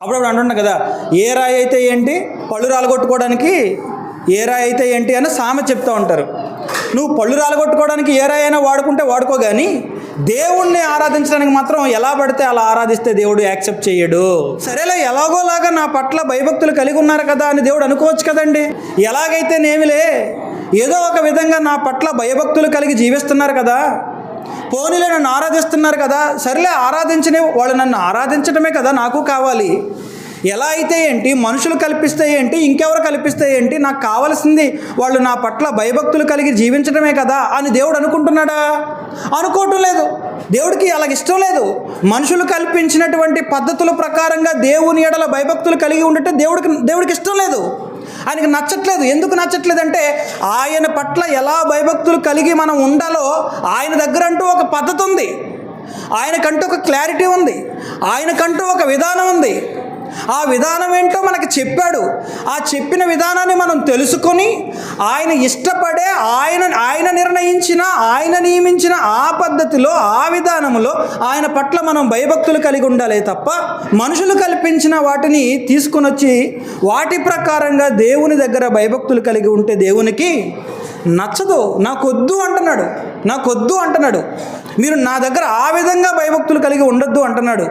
అప్పుడప్పుడు అంటున్నా కదా, ఏ రాయి అయితే ఏంటి పళ్ళు రాలగొట్టుకోవడానికి ఏ రాయి అయితే ఏంటి అని సామెత చెప్తూ ఉంటారు. నువ్వు పళ్ళు రాలగొట్టుకోవడానికి ఏ రాయి అయినా వాడుకుంటే వాడుకో, కానీ దేవుణ్ణి ఆరాధించడానికి మాత్రం ఎలా పడితే అలా ఆరాధిస్తే దేవుడు యాక్సెప్ట్ చేయడు. సరేలే, ఎలాగోలాగా నా పట్ల భయభక్తులు కలిగి ఉన్నారు కదా అని దేవుడు అనుకోవచ్చు కదండి. ఎలాగైతే నేమిలే, ఏదో ఒక విధంగా నా పట్ల భయభక్తులు కలిగి జీవిస్తున్నారు కదా, పోనీలే నన్ను ఆరాధిస్తున్నారు కదా, సరేలే ఆరాధించని వాళ్ళు నన్ను ఆరాధించడమే కదా నాకు కావాలి. ఎలా అయితే ఏంటి, మనుషులు కల్పిస్తే ఏంటి, ఇంకెవరు కల్పిస్తే ఏంటి, నాకు కావాల్సింది వాళ్ళు నా పట్ల భయభక్తులు కలిగి జీవించడమే కదా అని దేవుడు అనుకుంటున్నాడా? అనుకోవటం లేదు. దేవుడికి అలాగ ఇష్టం లేదు. మనుషులు కల్పించినటువంటి పద్ధతుల ప్రకారంగా దేవుని ఎడల భయభక్తులు కలిగి ఉండటం దేవుడికి ఇష్టం లేదు. ఆయనకి నచ్చట్లేదు. ఎందుకు నచ్చట్లేదంటే, ఆయన పట్ల ఎలా భయభక్తులు కలిగి మనం ఉండాలో ఆయన దగ్గర అంటూ ఒక పద్ధతి ఉంది, ఆయనకంటూ ఒక క్లారిటీ ఉంది, ఆయనకంటూ ఒక విధానం ఉంది. ఆ విధానం ఏంటో మనకు చెప్పాడు. ఆ చెప్పిన విధానాన్ని మనం తెలుసుకొని ఆయన ఇష్టపడే, ఆయన నిర్ణయించిన, ఆయన నియమించిన ఆ పద్ధతిలో, ఆ విధానంలో ఆయన పట్ల మనం భయభక్తులు కలిగి ఉండాలి తప్ప మనుషులు కల్పించిన వాటిని తీసుకొని వచ్చి వాటి ప్రకారంగా దేవుని దగ్గర భయభక్తులు కలిగి ఉంటే దేవునికి నచ్చదు. నాకొద్దు అంటున్నాడు. మీరు నా దగ్గర ఆ విధంగా భయభక్తులు కలిగి ఉండొద్దు అంటున్నాడు.